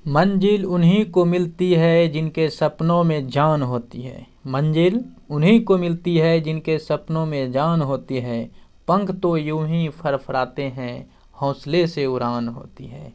मंजिल उन्हीं को मिलती है जिनके सपनों में जान होती है। मंजिल उन्हीं को मिलती है जिनके सपनों में जान होती है। पंख तो यूं ही फरफराते हैं, हौसले से उड़ान होती है।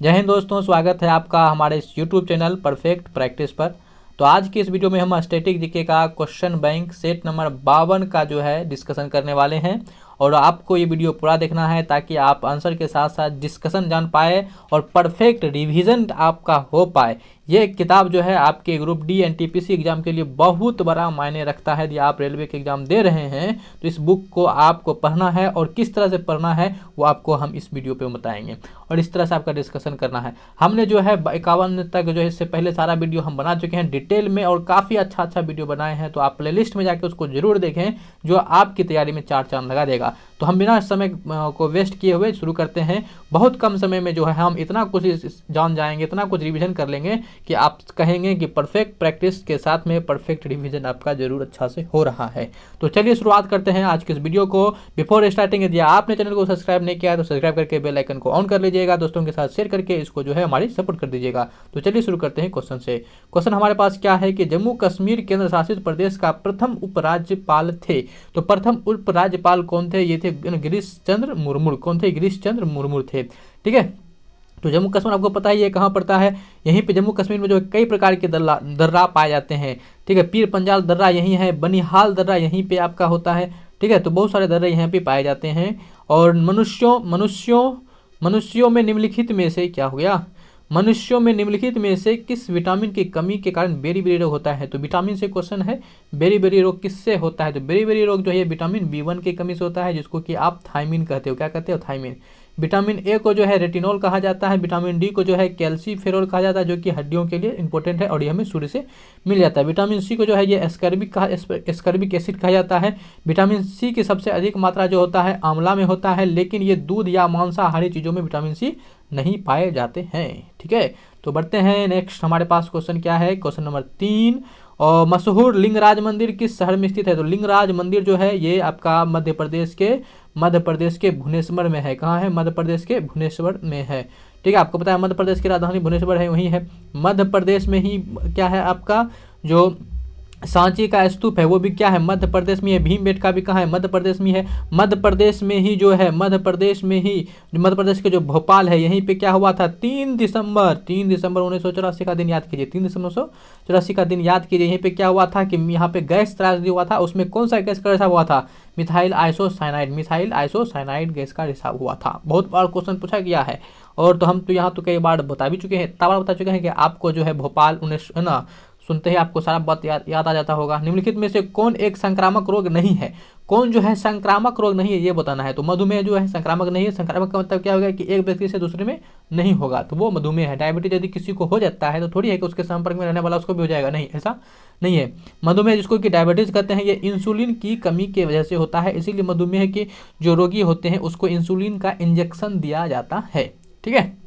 जय हिंद दोस्तों, स्वागत है आपका हमारे इस यूट्यूब चैनल परफेक्ट प्रैक्टिस पर। तो आज की इस वीडियो में हम स्टैटिक जीके का क्वेश्चन बैंक सेट नंबर 52 का जो है डिस्कशन करने वाले हैं। और आपको ये वीडियो पूरा देखना है ताकि आप आंसर के साथ साथ डिस्कशन जान पाए और परफेक्ट रिवीजन आपका हो पाए। ये किताब जो है आपके ग्रुप डी एनटीपीसी एग्जाम के लिए बहुत बड़ा मायने रखता है। यदि आप रेलवे के एग्जाम दे रहे हैं तो इस बुक को आपको पढ़ना है और किस तरह से पढ़ना है वो आपको हम इस वीडियो पे बताएंगे और इस तरह से आपका डिस्कशन करना है। हमने जो है 51 तक जो है इससे पहले सारा वीडियो हम बना चुके हैं डिटेल में और काफ़ी अच्छा वीडियो बनाए हैं। तो आप प्लेलिस्ट में जाकर उसको जरूर देखें जो आपकी तैयारी में 4 चांद लगा देगा। तो हम बिना समय को वेस्ट किए हुए शुरू करते हैं। बहुत कम समय में जो है हम इतना कुछ जान जाएंगे, इतना कुछ रिवीजन कर लेंगे कि आप कहेंगे कि परफेक्ट प्रैक्टिस के साथ में परफेक्ट रिवीजन आपका जरूर अच्छा से हो रहा है। तो चलिए शुरुआत करते हैं आज के इस वीडियो को। बिफोर स्टार्टिंग यदि आपने चैनल को सब्सक्राइब नहीं किया है तो सब्सक्राइब करके बेल आइकन को ऑन कर लीजिएगा, दोस्तों के साथ शेयर करके इसको जो है हमारी सपोर्ट कर दीजिएगा। तो चलिए शुरू करते हैं क्वेश्चन से। क्वेश्चन हमारे पास क्या है कि जम्मू कश्मीर केंद्र शासित प्रदेश का प्रथम उपराज्यपाल थे। तो प्रथम उपराज्यपाल कौन थे? ये थे गिरीश चंद्र मुर्मू। कौन थे? गिरीश चंद्र मुर्मू थे। ठीक है। तो जम्मू कश्मीर आपको पता है ये कहाँ पड़ता है? यहीं पे जम्मू कश्मीर में जो कई प्रकार के दर्रा पाए जाते हैं। ठीक है। पीर पंजाल दर्रा यहीं है, बनिहाल दर्रा यहीं पे आपका होता है। ठीक है। तो बहुत सारे दर्रे यहाँ पे पाए जाते हैं। और मनुष्यों में निम्नलिखित में से क्या हो गया? मनुष्यों में निम्नलिखित में से किस विटामिन की कमी के कारण बेरी रोग होता है? तो विटामिन से क्वेश्चन है। बेरी रोग किससे होता है? तो बेरी रोग जो है विटामिन B1 की कमी से होता है, जिसको कि आप थायमिन कहते हो। क्या कहते हो? थायमिन। विटामिन ए को जो है रेटिनॉल कहा जाता है। विटामिन डी को जो है कैल्सीफेरॉल कहा जाता है, जो कि हड्डियों के लिए इंपॉर्टेंट है और ये हमें सूर्य से मिल जाता है। विटामिन सी को जो है ये एस्कर्बिक एसिड कहा जाता है। विटामिन सी की सबसे अधिक मात्रा जो होता है आंवला में होता है, लेकिन ये दूध या मांसाहारी चीज़ों में विटामिन सी नहीं पाए जाते हैं। ठीक है। तो बढ़ते हैं नेक्स्ट। हमारे पास क्वेश्चन क्या है? Question number 3। और मशहूर लिंगराज मंदिर किस शहर में स्थित है? तो लिंगराज मंदिर जो है ये आपका मध्य प्रदेश के भुवनेश्वर में है। कहाँ है? मध्य प्रदेश के भुवनेश्वर में है। ठीक है। आपको पता है मध्य प्रदेश की राजधानी भुवनेश्वर है, वहीं है। मध्य प्रदेश में ही क्या है आपका जो सांची का स्तूप है वो भी क्या है? मध्य प्रदेश में है। भीमबेटका भी कहाँ है? मध्य प्रदेश में है। मध्य प्रदेश में ही जो है मध्य प्रदेश के जो भोपाल है यहीं पे क्या हुआ था? 3 दिसंबर 1984 का दिन याद कीजिए। 3 दिसंबर 1984 का दिन याद कीजिए। यहीं पे क्या हुआ था कि यहाँ पे गैस त्रासदी हुआ था। उसमें कौन सा गैस का रिसाव हुआ था? मिथाइल आइसोसाइनाइड गैस का रिसाव हुआ था। बहुत बार क्वेश्चन पूछा गया है और तो हम तो यहाँ तो कई बार बता भी चुके हैं, इतना बार बता चुके हैं कि आपको जो है भोपाल 19 है ना, सुनते ही आपको सारा बात याद आ जाता होगा। निम्नलिखित में से कौन एक संक्रामक रोग नहीं है? कौन जो है संक्रामक रोग नहीं है ये बताना है। तो मधुमेह जो है संक्रामक नहीं है। संक्रामक का मतलब क्या होगा कि एक व्यक्ति से दूसरे में नहीं होगा, तो वो मधुमेह है। डायबिटीज यदि किसी को हो जाता है तो थोड़ी है कि उसके संपर्क में रहने वाला उसको भी हो जाएगा, नहीं, ऐसा नहीं है। मधुमेह जिसको कि डायबिटीज कहते हैं, ये इंसुलिन की कमी की वजह से होता है। इसीलिए मधुमेह के जो रोगी होते हैं उसको इंसुलिन का इंजेक्शन दिया जाता है। ठीक है,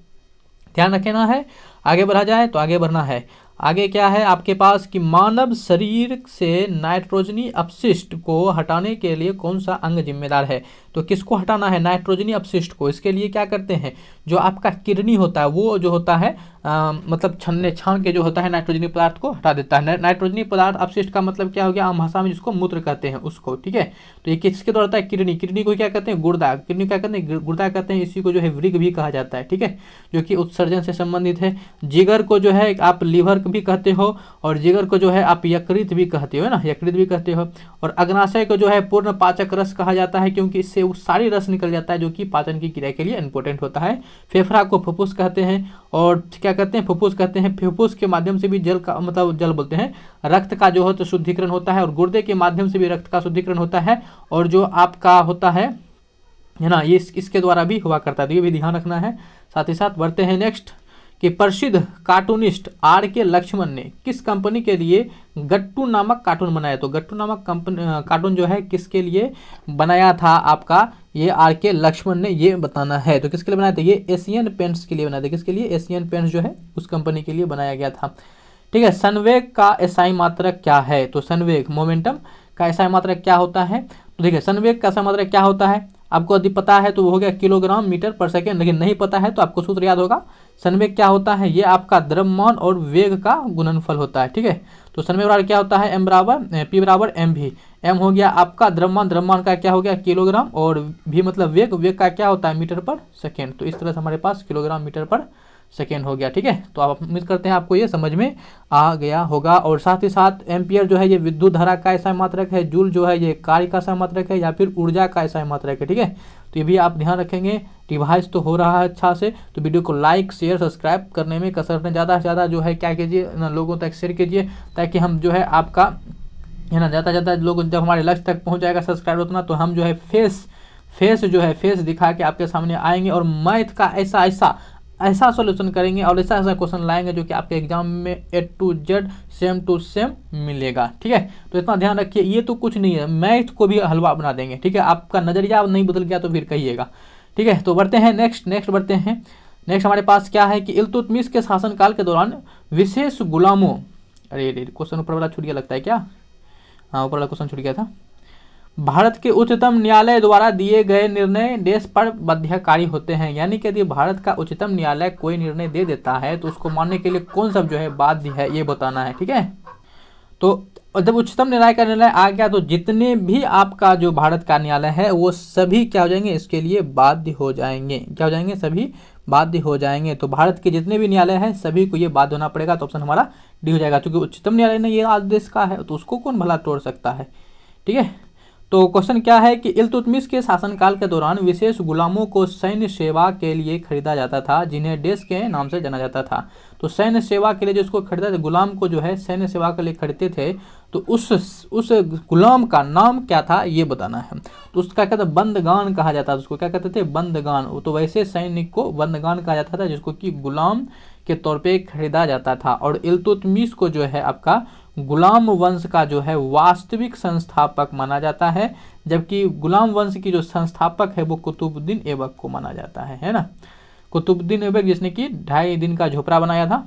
ध्यान रखना है। आगे बढ़ा जाए तो आगे बढ़ना है। आगे क्या है आपके पास कि मानव शरीर से नाइट्रोजनी अपशिष्ट को हटाने के लिए कौन सा अंग जिम्मेदार है? तो किसको हटाना है? नाइट्रोजनी अपशिष्ट को। इसके लिए क्या करते हैं? जो आपका किडनी होता है वो जो होता है मतलब छान के जो होता है नाइट्रोजनी पदार्थ को हटा देता है। नाइट्रोजनी पदार्थ अपशिष्ट का मतलब क्या हो गया? आम भाषा में जिसको मूत्र कहते हैं उसको। ठीक है। तो ये किसके द्वारा होता है? किडनी को क्या कहते हैं? गुर्दा। किडनी क्या कहते हैं? गुर्दा कहते हैं। इसी को जो है वृक्क भी कहा जाता है। ठीक है, जो कि उत्सर्जन से संबंधित है। जिगर को जो है आप लीवर भी कहते हो और जिगर को जो है आप यकृत भी कहते हो ना, यकृत भी कहते हो। और अग्नाशय को जो है पूर्ण पाचक रस कहा जाता है, क्योंकि इससे वो सारी रस निकल जाता है जो कि पाचन की क्रिया के लिए इंपॉर्टेंट होता है। फेफड़ा को फुफ्फुस कहते हैं और क्या कहते हैं? फुफ्फुस कहते हैं। फुफ्फुस के माध्यम से भी जल का मतलब जल बोलते हैं, रक्त का जो है तो शुद्धिकरण होता है और गुर्दे के माध्यम से भी रक्त का शुद्धिकरण होता है। और जो आपका होता है ना, ये इसके द्वारा भी हुआ करता है। तो ये भी ध्यान रखना है। साथ ही साथ बढ़ते हैं नेक्स्ट कि प्रसिद्ध कार्टूनिस्ट R.K. लक्ष्मण ने किस कंपनी के लिए गट्टू नामक कार्टून बनाया? तो गट्टू नामक कार्टून जो है किसके लिए बनाया था आपका? ये R.K. लक्ष्मण ने ये बताना है। तो किसके लिए बनाया था? ये एशियन पेंट्स के लिए बनाया था। किसके लिए? एशियन पेंट्स जो है उस कंपनी के लिए बनाया गया था। ठीक है। संवेग का एसआई मात्रक क्या है? तो संवेग मोमेंटम का एसआई मात्रक क्या होता है? तो देखिए संवेग का एसआई मात्रक क्या होता है आपको यदि पता है तो वो हो गया किलोग्राम मीटर पर सेकेंड, लेकिन नहीं पता है तो आपको सूत्र याद होगा संवेग क्या होता है, ये आपका द्रव्यमान और वेग का गुणनफल होता है। ठीक है, तो संवेग बराबर क्या होता है, P बराबर mv। m हो गया आपका द्रव्यमान, द्रव्यमान का क्या हो गया किलोग्राम, और v मतलब वेग, वेग का क्या होता है मीटर पर सेकेंड। तो इस तरह से हमारे पास किलोग्राम मीटर पर सेकेंड हो गया। ठीक है, तो आप उम्मीद करते हैं आपको ये समझ में आ गया होगा। और साथ ही साथ एम्पियर जो है ये विद्युत धारा का ऐसा मात्रक है, जूल जो है ये कार्य का ऐसा मात्रक है, या फिर ऊर्जा का ऐसा मात्रक है। ठीक है, तो ये भी आप ध्यान रखेंगे। रिवाइज तो हो रहा है अच्छा से, तो वीडियो को लाइक शेयर सब्सक्राइब करने में कसरत में ज़्यादा से ज़्यादा जो है क्या कीजिए ना, लोगों तक शेयर कीजिए, ताकि हम जो है आपका है ना ज़्यादा ज़्यादा लोग जब हमारे लक्ष्य तक पहुँच जाएगा सब्सक्राइब उतना, तो हम जो है फेस दिखा के आपके सामने आएंगे और मैथ का ऐसा सॉल्यूशन करेंगे और ऐसा क्वेश्चन लाएंगे जो कि आपके एग्जाम में A to Z same to same मिलेगा। ठीक है, तो इतना ध्यान रखिए, ये तो कुछ नहीं है, मैथ को भी हलवा बना देंगे। ठीक है, आपका नजरिया नहीं बदल गया तो फिर कहिएगा। ठीक है, तो बढ़ते हैं नेक्स्ट बढ़ते हैं। नेक्स्ट हमारे पास क्या है कि इल्तुतमिश के शासनकाल के दौरान विशेष गुलामों, अरे क्वेश्चन ऊपर वाला छूट गया लगता है क्या, हाँ ऊपर वाला क्वेश्चन छूट गया था। भारत के उच्चतम न्यायालय द्वारा दिए गए निर्णय देश पर बाध्यकारी होते हैं, यानी कि यदि भारत का उच्चतम न्यायालय कोई निर्णय दे देता है तो उसको मानने के लिए कौन सा जो है बाध्य है, ये बताना है। ठीक है, तो जब उच्चतम न्यायालय का निर्णय आ गया तो जितने भी आपका जो भारत का न्यायालय है वो सभी क्या हो जाएंगे, इसके लिए बाध्य हो जाएंगे। क्या हो जाएंगे, सभी बाध्य हो जाएंगे। तो भारत के जितने भी न्यायालय है सभी को ये बाध्य होना पड़ेगा। तो ऑप्शन हमारा डी हो जाएगा, क्योंकि उच्चतम न्यायालय ने ये आदेश का है तो उसको कौन भला तोड़ सकता है। ठीक है, तो क्वेश्चन क्या है कि इल्तुतमिश के शासनकाल के दौरान विशेष गुलामों को सैन्य सेवा के लिए खरीदा जाता था, जिन्हें देश के नाम से जाना जाता था। तो सैन्य सेवा के लिए जिसको खरीदा था, गुलाम को जो है सैन्य सेवा के लिए खरीदते थे, तो उस गुलाम का नाम क्या था ये बताना है। तो उसका कहते हैं बंदगान कहा जाता था, उसको क्या कहते थे, बंदगान। तो वैसे सैनिक को बंदगान कहा जाता था जिसको कि गुलाम के तौर पे खरीदा जाता था। और इल्तुतमिश को जो है आपका गुलाम वंश का जो है वास्तविक संस्थापक माना जाता है, जबकि गुलाम वंश की जो संस्थापक है वो कुतुबुद्दीन ऐबक को माना जाता है ना। कुतुबुद्दीन ऐबक जिसने कि 2.5 दिन का झोपड़ा बनाया था।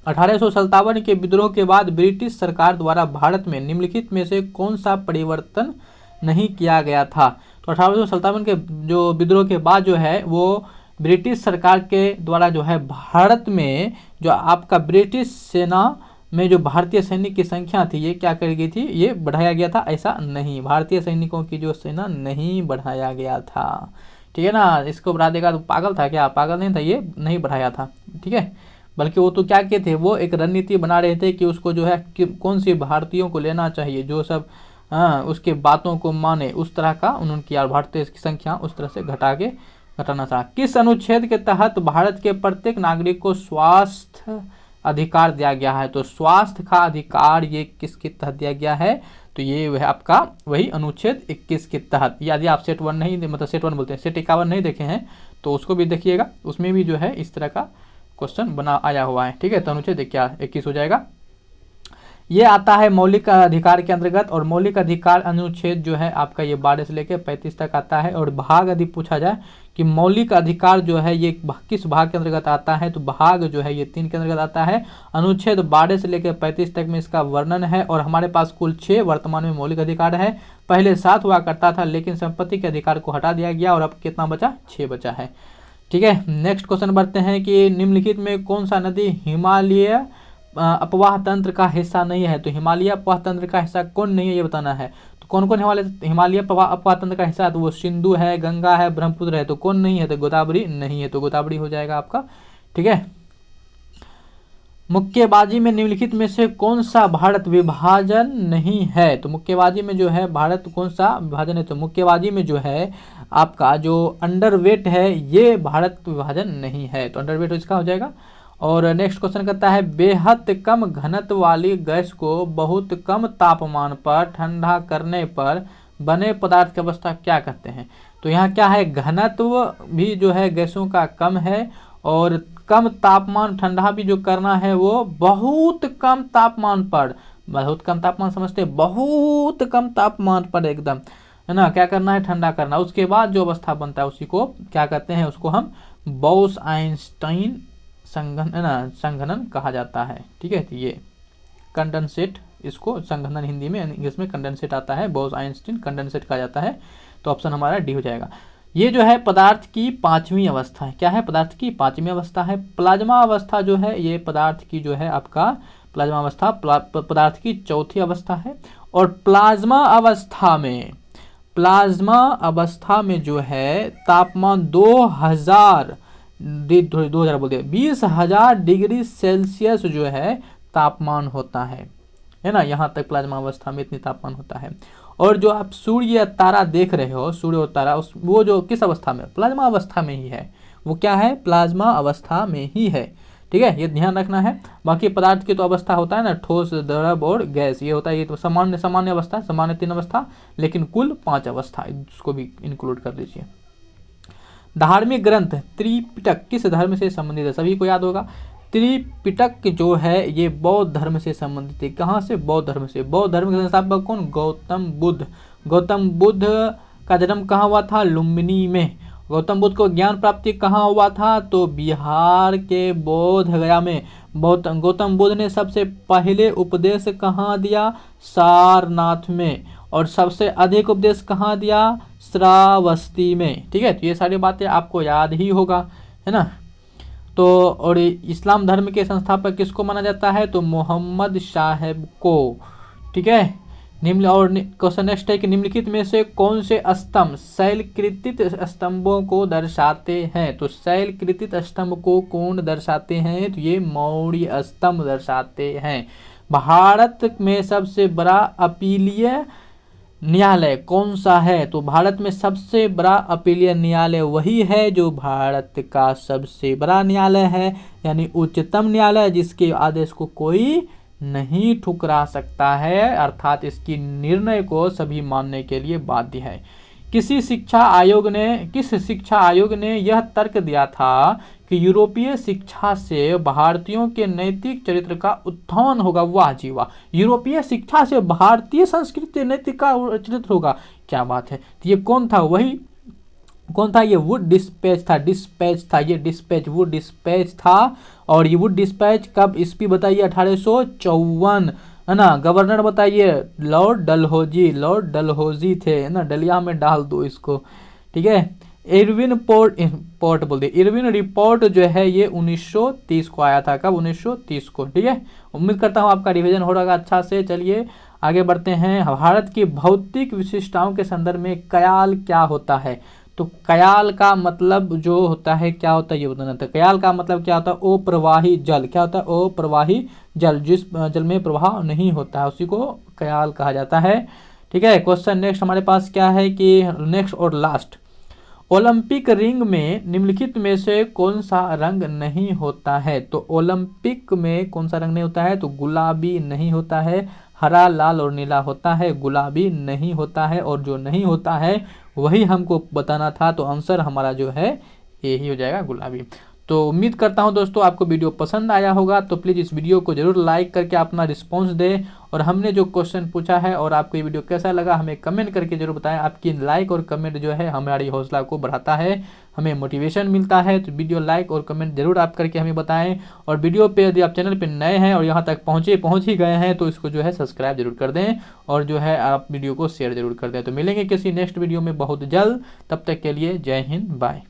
1857 के विद्रोह के बाद ब्रिटिश सरकार द्वारा भारत में निम्नलिखित में से कौन सा परिवर्तन नहीं किया गया था। तो 1857 के जो विद्रोह के बाद जो है वो ब्रिटिश सरकार के द्वारा जो है भारत में जो आपका ब्रिटिश सेना में जो भारतीय सैनिक की संख्या थी ये क्या कर गई थी, ये बढ़ाया गया था, ऐसा नहीं, भारतीय सैनिकों की जो सेना नहीं बढ़ाया गया था। ठीक है ना, इसको बढ़ा देगा तो पागल था क्या, पागल नहीं था, ये नहीं बढ़ाया था। ठीक है, बल्कि वो तो क्या किए थे, वो एक रणनीति बना रहे थे कि उसको जो है कि कौन सी भारतीयों को लेना चाहिए, जो सब उसके बातों को माने, उस तरह का उन्होंने किया। भारतीय की संख्या उस तरह से घटाना था। किस अनुच्छेद के तहत भारत के प्रत्येक नागरिक को स्वास्थ्य अधिकार दिया गया है। तो स्वास्थ्य का अधिकार ये किसके तहत दिया गया है, तो ये वह आपका वही अनुच्छेद 21 के तहत। यदि आप सेट 1 नहीं, मतलब सेट 1 बोलते हैं, सेट 51 नहीं देखे हैं तो उसको भी देखिएगा, उसमें भी जो है इस तरह का क्वेश्चन बना आया हुआ है। ठीक है, तो अनुच्छेद 21 हो जाएगा। ये आता है मौलिक अधिकार के अंतर्गत, और मौलिक अधिकार अनुच्छेद जो है आपका ये 12 से लेकर 35 तक आता है। और भाग यदि पूछा जाए कि मौलिक अधिकार जो है ये किस भाग के अंतर्गत आता है, तो भाग जो है ये 3 के अंतर्गत आता है। अनुच्छेद 12 से लेकर 35 तक में इसका वर्णन है। और हमारे पास कुल 6 वर्तमान में मौलिक अधिकार है। पहले 7 हुआ करता था, लेकिन संपत्ति के अधिकार को हटा दिया गया और अब कितना बचा, 6 बचा है। ठीक है, नेक्स्ट क्वेश्चन बढ़ते हैं कि निम्नलिखित में कौन सा नदी हिमालय अपवाह तंत्र का हिस्सा नहीं है। तो हिमालय अपवाह तंत्र का हिस्सा कौन नहीं है ये बताना है। तो कौन कौन हिमालय अपवाह तंत्र का हिस्सा है, तो वो सिंधु है, गंगा है, ब्रह्मपुत्र है। तो कौन नहीं है, तो गोदावरी नहीं है, तो गोदावरी हो जाएगा आपका। ठीक है, मुक्केबाजी में निम्नलिखित में से कौन सा भारत विभाजन नहीं है। तो मुक्केबाजी में जो है भारत कौन सा विभाजन है, तो मुक्केबाजी में जो है आपका जो अंडरवेट है ये भारत विभाजन नहीं है, तो अंडरवेट इसका हो जाएगा। और नेक्स्ट क्वेश्चन कहता है बेहद कम घनत्व वाली गैस को बहुत कम तापमान पर ठंडा करने पर बने पदार्थ की अवस्था क्या कहते हैं। तो यहाँ क्या है, घनत्व भी जो है गैसों का कम है, और कम तापमान ठंडा भी जो करना है वो बहुत कम तापमान पर, बहुत कम तापमान समझते हैं, बहुत कम तापमान पर एकदम, है ना, क्या करना है, ठंडा करना। उसके बाद जो अवस्था बनता है उसी को क्या कहते हैं, उसको हम बोस-आइंस्टाइन संघनन कहा जाता है। ठीक है, तो ये कंडेंसेट, इसको संघनन हिंदी में, इंग्लिश में कंडेंसेट आता है, बोस-आइंस्टाइन कंडेंसेट कहा जाता है। तो ऑप्शन हमारा डी हो जाएगा। ये जो है पदार्थ की पांचवी अवस्था है। क्या है? पदार्थ की पांचवी अवस्था है। प्लाज्मा अवस्था जो है ये पदार्थ की जो है आपका प्लाज्मा अवस्था पदार्थ की चौथी अवस्था है। और प्लाज्मा अवस्था में जो है तापमान 2000 बोल दिया 20,000 डिग्री सेल्सियस जो है तापमान होता है ना। यहाँ तक प्लाज्मा अवस्था में इतनी तापमान होता है। और जो आप सूर्य या तारा देख रहे हो, सूर्य और तारा, वो जो किस अवस्था में? प्लाज्मा अवस्था में ही है। वो क्या है? प्लाज्मा अवस्था में ही है। ठीक है, ये ध्यान रखना है। बाकी पदार्थ की तो अवस्था होता है ना, ठोस, द्रव और गैस, ये होता है। ये तो सामान्य अवस्था, सामान्य 3 अवस्था, लेकिन कुल 5 अवस्था, इसको भी इंक्लूड कर लीजिए। धार्मिक ग्रंथ त्रिपिटक किस धर्म से संबंधित है? सभी को याद होगा। त्रिपिटक जो है ये बौद्ध धर्म से संबंधित है। कहाँ से? बौद्ध धर्म से। बौद्ध धर्म के संस्थापक कौन? गौतम बुद्ध। गौतम बुद्ध का जन्म कहाँ हुआ था? लुम्बिनी में। गौतम बुद्ध को ज्ञान प्राप्ति कहाँ हुआ था? तो बिहार के बोध गया में। गौतम बुद्ध ने सबसे पहले उपदेश कहाँ दिया? सारनाथ में। और सबसे अधिक उपदेश कहाँ दिया? श्रावस्ती में। ठीक है, तो ये सारी बातें आपको याद ही होगा, है ना। तो और इस्लाम धर्म के संस्थापक किसको माना जाता है? तो मोहम्मद साहब को। ठीक है, और क्वेश्चन नेक्स्ट है कि निम्नलिखित में से कौन से स्तंभ शैलकृतित स्तंभों को दर्शाते हैं? तो शैलकृतित स्तंभ को कौन दर्शाते हैं? तो ये मौर्य स्तंभ दर्शाते हैं। भारत में सबसे बड़ा अपीलीय न्यायालय कौन सा है? तो भारत में सबसे बड़ा अपीलीय न्यायालय वही है जो भारत का सबसे बड़ा न्यायालय है, यानी उच्चतम न्यायालय, जिसके आदेश को कोई नहीं ठुकरा सकता है, अर्थात इसकी निर्णय को सभी मानने के लिए बाध्य है। किस शिक्षा आयोग ने यह तर्क दिया था कि यूरोपीय शिक्षा से भारतीयों के नैतिक चरित्र का उत्थान होगा? वाह जी वाह, यूरोपीय शिक्षा से भारतीय संस्कृति नैतिक का चरित्र होगा, क्या बात है। तो ये कौन था? वही कौन था? ये वुड डिस्पैच था। वुड डिस्पैच था। और ये वुड डिस्पैच कब ईस्वी बताइए? 1854, है ना। गवर्नर बताइए? लॉर्ड डलहौजी थे, है ना। डलिया में डाल दो इसको। ठीक है, इरविन रिपोर्ट जो है ये 1930 को आया था। कब? 1930 को। ठीक है, उम्मीद करता हूँ आपका रिवीजन हो रहा अच्छा से। चलिए आगे बढ़ते हैं। भारत की भौतिक विशिष्टताओं के संदर्भ में कयाल क्या होता है? तो कयाल का मतलब जो होता है, क्या होता है ये बताना था। कयाल का मतलब क्या होता है? अप्रवाही जल। क्या होता है? अप्रवाही जल, जिस जल में प्रवाह नहीं होता है उसी को कयाल कहा जाता है। ठीक है, क्वेश्चन नेक्स्ट हमारे पास क्या है कि नेक्स्ट और लास्ट, ओलंपिक रिंग में निम्नलिखित में से कौन सा रंग नहीं होता है? तो ओलंपिक में कौन सा रंग नहीं होता है? तो गुलाबी नहीं होता है। हरा, लाल और नीला होता है, गुलाबी नहीं होता है। और जो नहीं होता है वही हमको बताना था, तो आंसर हमारा जो है यही हो जाएगा, गुलाबी। तो उम्मीद करता हूं दोस्तों आपको वीडियो पसंद आया होगा। तो प्लीज़ इस वीडियो को जरूर लाइक करके अपना रिस्पांस दें। और हमने जो क्वेश्चन पूछा है और आपको ये वीडियो कैसा लगा हमें कमेंट करके जरूर बताएं। आपकी लाइक और कमेंट जो है हमारी हौसला को बढ़ाता है, हमें मोटिवेशन मिलता है। तो वीडियो लाइक और कमेंट जरूर आप करके हमें बताएं। और वीडियो पे यदि आप चैनल पे नए हैं और यहाँ तक पहुँच ही गए हैं तो इसको जो है सब्सक्राइब जरूर कर दें। और जो है आप वीडियो को शेयर जरूर कर दें। तो मिलेंगे किसी नेक्स्ट वीडियो में बहुत जल्द, तब तक के लिए जय हिंद, बाय।